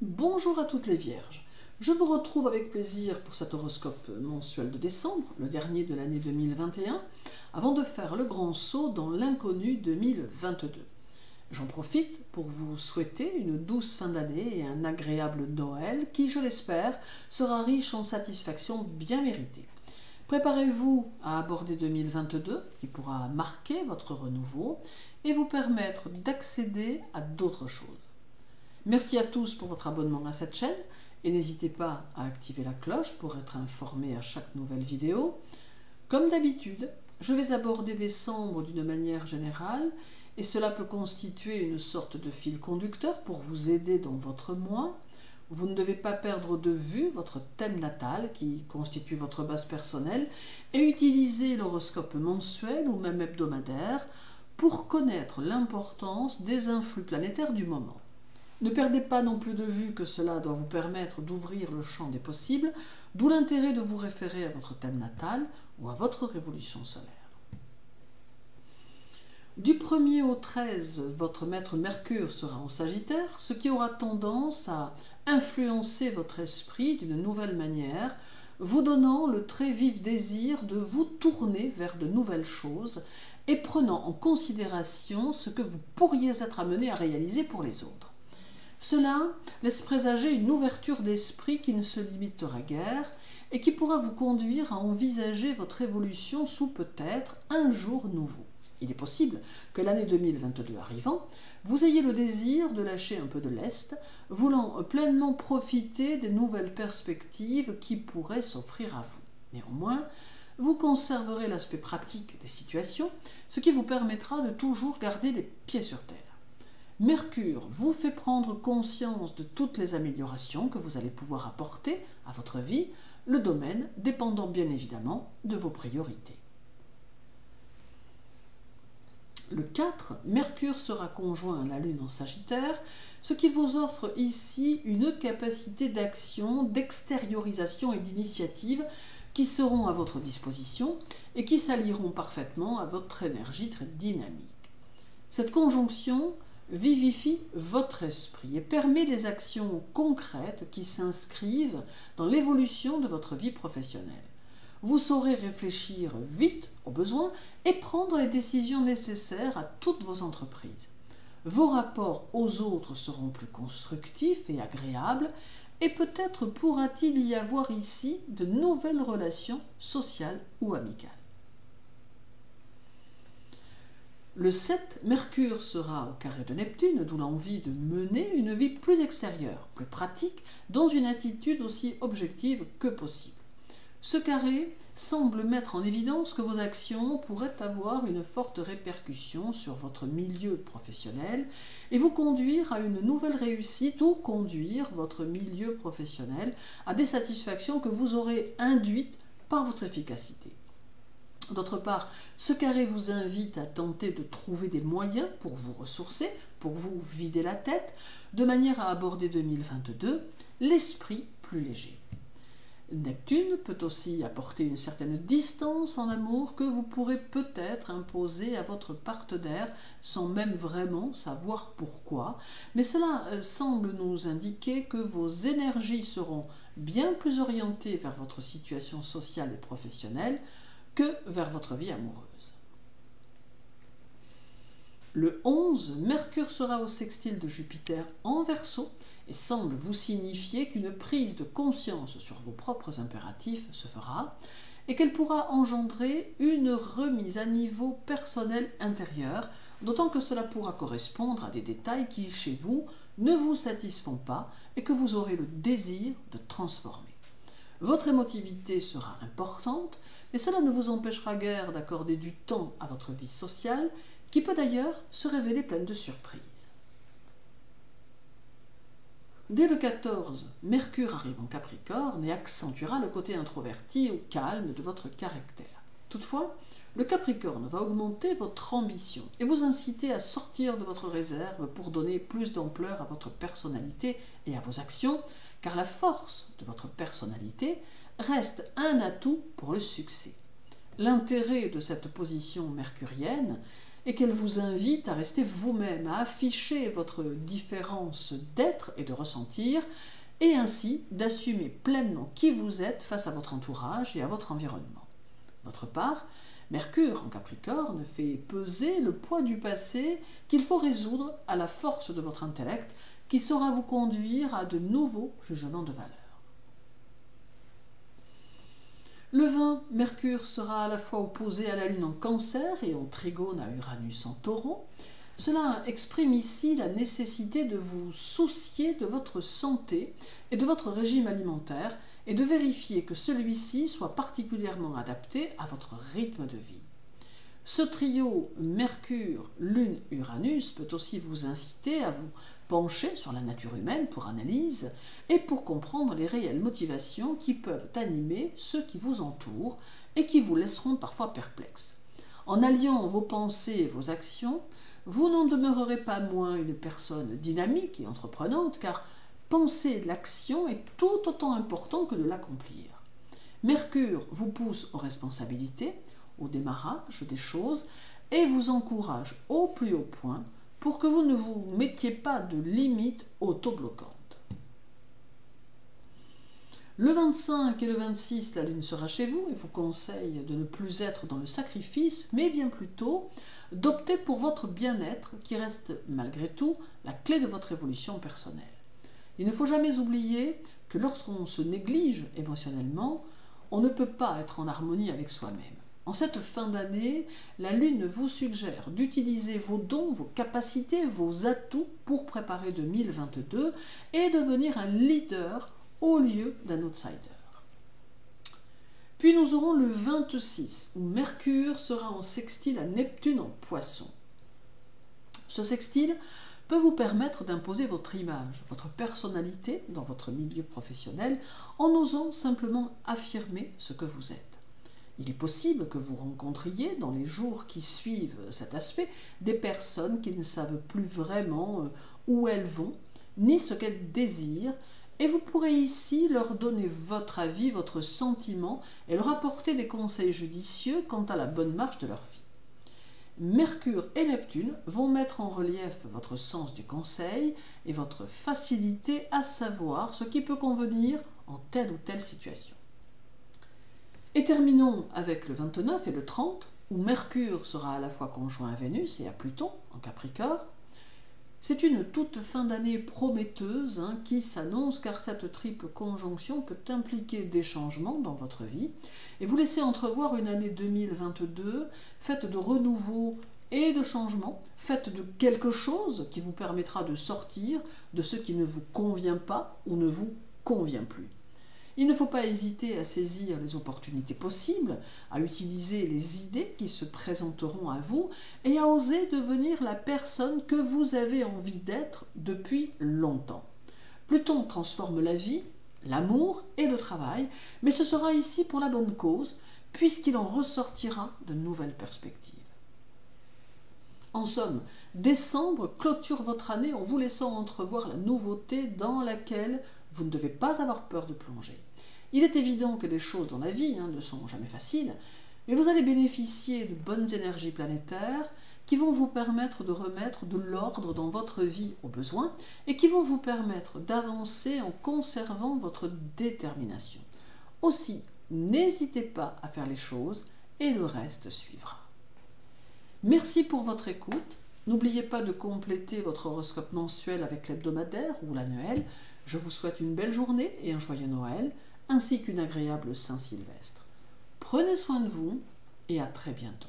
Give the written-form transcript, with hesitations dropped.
Bonjour à toutes les vierges. Je vous retrouve avec plaisir pour cet horoscope mensuel de décembre, le dernier de l'année 2021, avant de faire le grand saut dans l'inconnu 2022. J'en profite pour vous souhaiter une douce fin d'année et un agréable Noël qui, je l'espère, sera riche en satisfactions bien méritées. Préparez-vous à aborder 2022 qui pourra marquer votre renouveau et vous permettre d'accéder à d'autres choses. Merci à tous pour votre abonnement à cette chaîne et n'hésitez pas à activer la cloche pour être informé à chaque nouvelle vidéo. Comme d'habitude, je vais aborder décembre d'une manière générale et cela peut constituer une sorte de fil conducteur pour vous aider dans votre mois. Vous ne devez pas perdre de vue votre thème natal qui constitue votre base personnelle et utiliser l'horoscope mensuel ou même hebdomadaire pour connaître l'importance des influx planétaires du moment. Ne perdez pas non plus de vue que cela doit vous permettre d'ouvrir le champ des possibles, d'où l'intérêt de vous référer à votre thème natal ou à votre révolution solaire. Du 1er au 13, votre maître Mercure sera en Sagittaire, ce qui aura tendance à influencer votre esprit d'une nouvelle manière, vous donnant le très vif désir de vous tourner vers de nouvelles choses et prenant en considération ce que vous pourriez être amené à réaliser pour les autres. Cela laisse présager une ouverture d'esprit qui ne se limitera guère et qui pourra vous conduire à envisager votre évolution sous peut-être un jour nouveau. Il est possible que l'année 2022 arrivant, vous ayez le désir de lâcher un peu de lest, voulant pleinement profiter des nouvelles perspectives qui pourraient s'offrir à vous. Néanmoins, vous conserverez l'aspect pratique des situations, ce qui vous permettra de toujours garder les pieds sur terre. Mercure vous fait prendre conscience de toutes les améliorations que vous allez pouvoir apporter à votre vie, le domaine dépendant bien évidemment de vos priorités. Le 4, Mercure sera conjoint à la Lune en Sagittaire, ce qui vous offre ici une capacité d'action, d'extériorisation et d'initiative qui seront à votre disposition et qui s'allieront parfaitement à votre énergie très dynamique. Cette conjonction vivifie votre esprit et permet des actions concrètes qui s'inscrivent dans l'évolution de votre vie professionnelle. Vous saurez réfléchir vite aux besoins et prendre les décisions nécessaires à toutes vos entreprises. Vos rapports aux autres seront plus constructifs et agréables et peut-être pourra-t-il y avoir ici de nouvelles relations sociales ou amicales. Le 7, Mercure sera au carré de Neptune, d'où l'envie de mener une vie plus extérieure, plus pratique, dans une attitude aussi objective que possible. Ce carré semble mettre en évidence que vos actions pourraient avoir une forte répercussion sur votre milieu professionnel et vous conduire à une nouvelle réussite ou conduire votre milieu professionnel à des satisfactions que vous aurez induites par votre efficacité. D'autre part, ce carré vous invite à tenter de trouver des moyens pour vous ressourcer, pour vous vider la tête, de manière à aborder 2022 l'esprit plus léger. Neptune peut aussi apporter une certaine distance en amour que vous pourrez peut-être imposer à votre partenaire sans même vraiment savoir pourquoi, mais cela semble nous indiquer que vos énergies seront bien plus orientées vers votre situation sociale et professionnelle que vers votre vie amoureuse. Le 11, Mercure sera au sextile de Jupiter en Verseau et semble vous signifier qu'une prise de conscience sur vos propres impératifs se fera et qu'elle pourra engendrer une remise à niveau personnel intérieur, d'autant que cela pourra correspondre à des détails qui, chez vous, ne vous satisfont pas et que vous aurez le désir de transformer. Votre émotivité sera importante, mais cela ne vous empêchera guère d'accorder du temps à votre vie sociale, qui peut d'ailleurs se révéler pleine de surprises. Dès le 14, Mercure arrive en Capricorne et accentuera le côté introverti ou calme de votre caractère. Toutefois, le Capricorne va augmenter votre ambition et vous inciter à sortir de votre réserve pour donner plus d'ampleur à votre personnalité et à vos actions, car la force de votre personnalité reste un atout pour le succès. L'intérêt de cette position mercurienne et qu'elle vous invite à rester vous-même, à afficher votre différence d'être et de ressentir, et ainsi d'assumer pleinement qui vous êtes face à votre entourage et à votre environnement. D'autre part, Mercure en Capricorne fait peser le poids du passé qu'il faut résoudre à la force de votre intellect qui saura vous conduire à de nouveaux jugements de valeur. Le 20, Mercure sera à la fois opposé à la Lune en Cancer et en trigone à Uranus en Taureau. Cela exprime ici la nécessité de vous soucier de votre santé et de votre régime alimentaire et de vérifier que celui-ci soit particulièrement adapté à votre rythme de vie. Ce trio Mercure, Lune, Uranus peut aussi vous inciter à vous pencher sur la nature humaine pour analyse et pour comprendre les réelles motivations qui peuvent animer ceux qui vous entourent et qui vous laisseront parfois perplexes. En alliant vos pensées et vos actions, vous n'en demeurerez pas moins une personne dynamique et entreprenante, car penser l'action est tout autant important que de l'accomplir. Mercure vous pousse aux responsabilités, au démarrage des choses, et vous encourage au plus haut point pour que vous ne vous mettiez pas de limites autobloquantes. Le 25 et le 26, la Lune sera chez vous et vous conseille de ne plus être dans le sacrifice, mais bien plutôt d'opter pour votre bien-être qui reste malgré tout la clé de votre évolution personnelle. Il ne faut jamais oublier que lorsqu'on se néglige émotionnellement, on ne peut pas être en harmonie avec soi-même. En cette fin d'année, la Lune vous suggère d'utiliser vos dons, vos capacités, vos atouts pour préparer 2022 et devenir un leader au lieu d'un outsider. Puis nous aurons le 26, où Mercure sera en sextile à Neptune en Poisson. Ce sextile peut vous permettre d'imposer votre image, votre personnalité dans votre milieu professionnel en osant simplement affirmer ce que vous êtes. Il est possible que vous rencontriez dans les jours qui suivent cet aspect des personnes qui ne savent plus vraiment où elles vont, ni ce qu'elles désirent, et vous pourrez ici leur donner votre avis, votre sentiment et leur apporter des conseils judicieux quant à la bonne marche de leur vie. Mercure et Neptune vont mettre en relief votre sens du conseil et votre facilité à savoir ce qui peut convenir en telle ou telle situation. Et terminons avec le 29 et le 30, où Mercure sera à la fois conjoint à Vénus et à Pluton en Capricorne. C'est une toute fin d'année prometteuse qui s'annonce, car cette triple conjonction peut impliquer des changements dans votre vie et vous laisser entrevoir une année 2022 faite de renouveau et de changements, faite de quelque chose qui vous permettra de sortir de ce qui ne vous convient pas ou ne vous convient plus. Il ne faut pas hésiter à saisir les opportunités possibles, à utiliser les idées qui se présenteront à vous et à oser devenir la personne que vous avez envie d'être depuis longtemps. Pluton transforme la vie, l'amour et le travail, mais ce sera ici pour la bonne cause, puisqu'il en ressortira de nouvelles perspectives. En somme, décembre clôture votre année en vous laissant entrevoir la nouveauté dans laquelle vous ne devez pas avoir peur de plonger. Il est évident que les choses dans la vie ne sont jamais faciles, mais vous allez bénéficier de bonnes énergies planétaires qui vont vous permettre de remettre de l'ordre dans votre vie au besoin et qui vont vous permettre d'avancer en conservant votre détermination. Aussi, n'hésitez pas à faire les choses et le reste suivra. Merci pour votre écoute. N'oubliez pas de compléter votre horoscope mensuel avec l'hebdomadaire ou l'annuel. Je vous souhaite une belle journée et un joyeux Noël, ainsi qu'une agréable Saint-Sylvestre. Prenez soin de vous et à très bientôt.